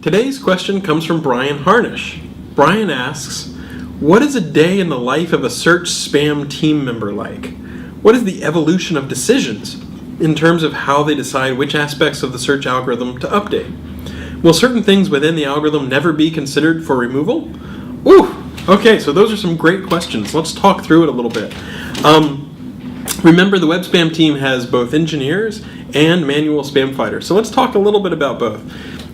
Today's question comes from Brian Harnish. Brian asks, what is a day in the life of a search spam team member like? What is the evolution of decisions in terms of how they decide which aspects of the search algorithm to update? Will certain things within the algorithm never be considered for removal? Ooh, okay, so those are some great questions. Let's talk through it a little bit. Remember, the web spam team has both engineers and manual spam fighters. So let's talk a little bit about both.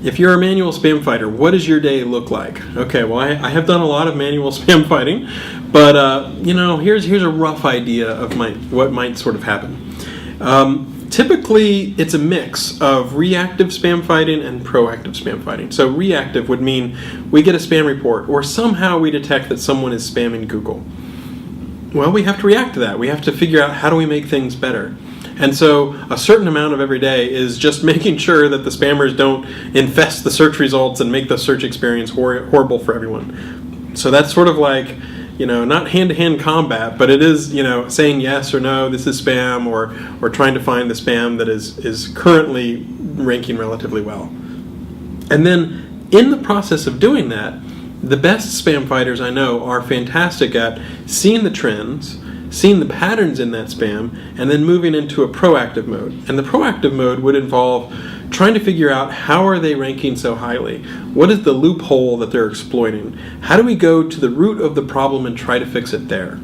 If you're a manual spam fighter, what does your day look like? Okay, well, I have done a lot of manual spam fighting, but here's a rough idea of what might sort of happen. Typically, it's a mix of reactive spam fighting and proactive spam fighting. So reactive would mean we get a spam report, or somehow we detect that someone is spamming Google. Well, we have to react to that. We have to figure out how do we make things better. And so a certain amount of every day is just making sure that the spammers don't infest the search results and make the search experience horrible for everyone. So that's sort of like, not hand-to-hand combat, but it is, saying yes or no, this is spam, or trying to find the spam that is currently ranking relatively well. And then in the process of doing that, the best spam fighters I know are fantastic at seeing the trends, seeing the patterns in that spam, and then moving into a proactive mode. And the proactive mode would involve trying to figure out how are they ranking so highly? What is the loophole that they're exploiting? How do we go to the root of the problem and try to fix it there?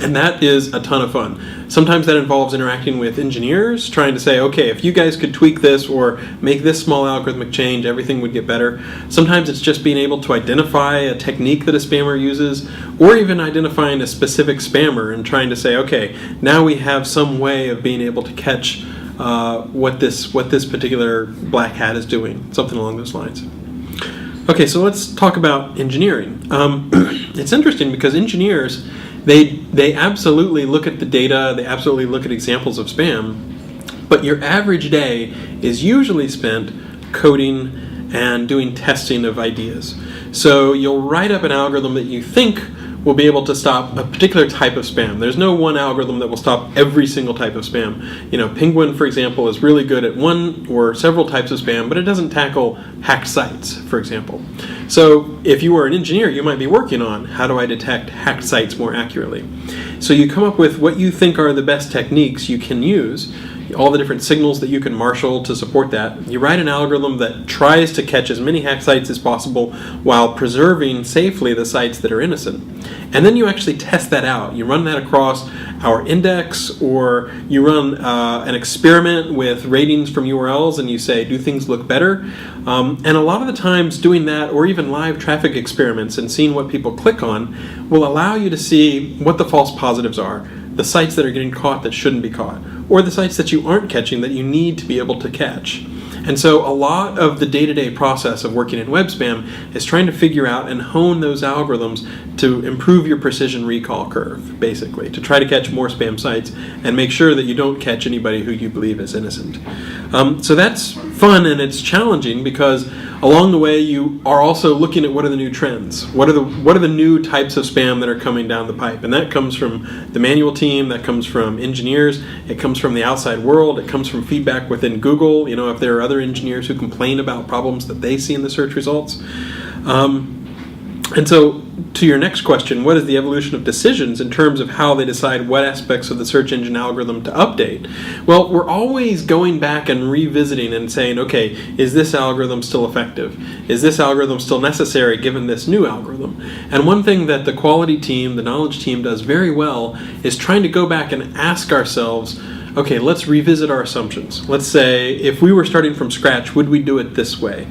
And that is a ton of fun. Sometimes that involves interacting with engineers, trying to say, okay, if you guys could tweak this or make this small algorithmic change, everything would get better. Sometimes it's just being able to identify a technique that a spammer uses, or even identifying a specific spammer and trying to say, okay, now we have some way of being able to catch what this particular black hat is doing, something along those lines. Okay, so let's talk about engineering. It's interesting because engineers, they absolutely look at the data, they absolutely look at examples of spam, but your average day is usually spent coding and doing testing of ideas. So you'll write up an algorithm that you think will be able to stop a particular type of spam. There's no one algorithm that will stop every single type of spam. Penguin, for example, is really good at one or several types of spam, but it doesn't tackle hacked sites, for example. So if you were an engineer, you might be working on how do I detect hacked sites more accurately. So you come up with what you think are the best techniques you can use, all the different signals that you can marshal to support that. You write an algorithm that tries to catch as many hacked sites as possible while preserving safely the sites that are innocent. And then you actually test that out. You run that across our index, or you run an experiment with ratings from URLs and you say, do things look better? And a lot of the times doing that, or even live traffic experiments and seeing what people click on, will allow you to see what the false positives are, the sites that are getting caught that shouldn't be caught, or the sites that you aren't catching that you need to be able to catch. And so a lot of the day-to-day process of working in web spam is trying to figure out and hone those algorithms to improve your precision recall curve, basically, to try to catch more spam sites and make sure that you don't catch anybody who you believe is innocent. So that's fun, and it's challenging because along the way you are also looking at what are the new trends, what are the new types of spam that are coming down the pipe, and that comes from the manual team, that comes from engineers, it comes from the outside world, it comes from feedback within Google, if there are other engineers who complain about problems that they see in the search results. And so to your next question, what is the evolution of decisions in terms of how they decide what aspects of the search engine algorithm to update? Well, we're always going back and revisiting and saying, okay, is this algorithm still effective? Is this algorithm still necessary given this new algorithm? And one thing that the quality team, the knowledge team does very well is trying to go back and ask ourselves, okay, let's revisit our assumptions. Let's say if we were starting from scratch, would we do it this way?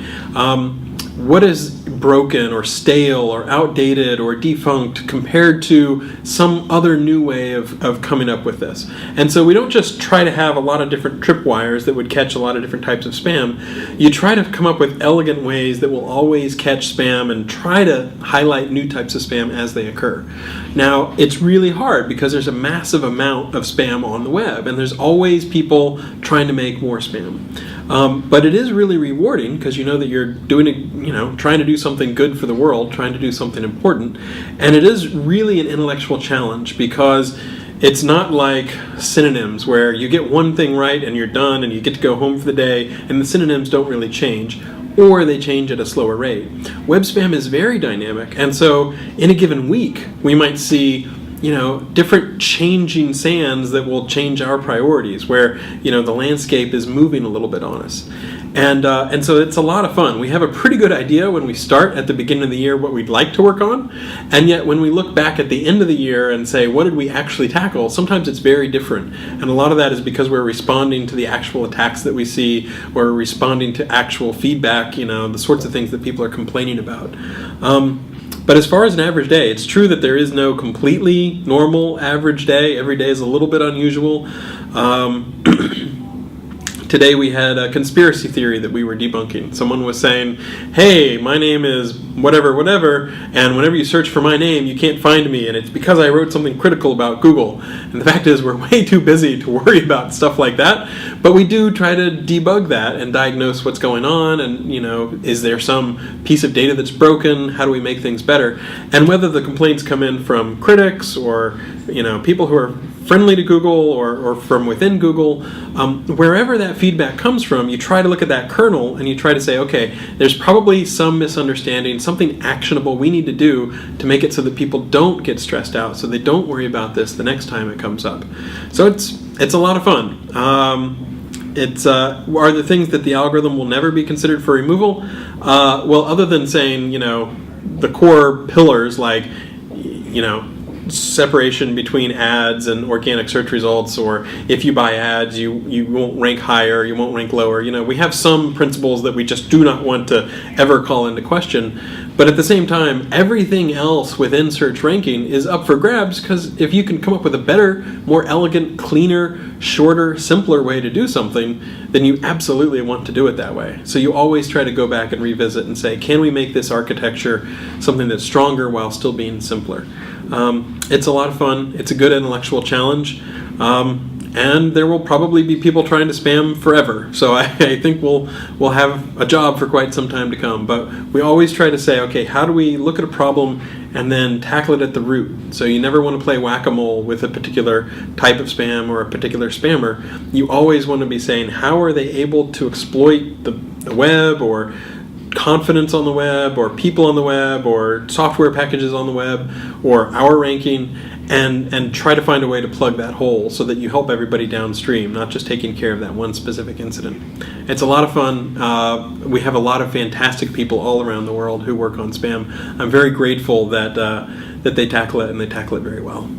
What is broken or stale or outdated or defunct compared to some other new way of coming up with this? And so we don't just try to have a lot of different tripwires that would catch a lot of different types of spam. You try to come up with elegant ways that will always catch spam and try to highlight new types of spam as they occur. Now, it's really hard because there's a massive amount of spam on the web, and there's always people trying to make more spam. But it is really rewarding because you know that you're trying to do something good for the world, trying to do something important. And it is really an intellectual challenge because it's not like synonyms where you get one thing right and you're done and you get to go home for the day and the synonyms don't really change. or they change at a slower rate. Web spam is very dynamic, and so in a given week, we might see different changing sands that will change our priorities, where the landscape is moving a little bit on us. And so it's a lot of fun. We have a pretty good idea when we start at the beginning of the year what we'd like to work on, and yet when we look back at the end of the year and say, what did we actually tackle, sometimes it's very different. And a lot of that is because we're responding to the actual attacks that we see, or we're responding to actual feedback, the sorts of things that people are complaining about. But as far as an average day, it's true that there is no completely normal average day. Every day is a little bit unusual. Today we had a conspiracy theory that we were debunking. Someone was saying, hey, my name is whatever, whatever, and whenever you search for my name, you can't find me, and it's because I wrote something critical about Google. And the fact is, we're way too busy to worry about stuff like that, but we do try to debug that and diagnose what's going on, and, is there some piece of data that's broken? How do we make things better? And whether the complaints come in from critics or, people who are friendly to Google or from within Google, wherever that feedback comes from, you try to look at that kernel and you try to say, okay, there's probably some misunderstanding, something actionable we need to do to make it so that people don't get stressed out, so they don't worry about this the next time it comes up. So it's a lot of fun. Are there things that the algorithm will never be considered for removal? Well, other than saying, the core pillars like, separation between ads and organic search results, or if you buy ads, you won't rank higher, you won't rank lower. We have some principles that we just do not want to ever call into question. But at the same time, everything else within search ranking is up for grabs, because if you can come up with a better, more elegant, cleaner, shorter, simpler way to do something, then you absolutely want to do it that way. So you always try to go back and revisit and say, can we make this architecture something that's stronger while still being simpler? It's a lot of fun. It's a good intellectual challenge. And there will probably be people trying to spam forever. So I think we'll have a job for quite some time to come. But we always try to say, okay, how do we look at a problem and then tackle it at the root? So you never want to play whack-a-mole with a particular type of spam or a particular spammer. You always want to be saying, how are they able to exploit the web, or confidence on the web, or people on the web, or software packages on the web, or our ranking, and try to find a way to plug that hole so that you help everybody downstream, not just taking care of that one specific incident. It's a lot of fun. We have a lot of fantastic people all around the world who work on spam. I'm very grateful that they tackle it, and they tackle it very well.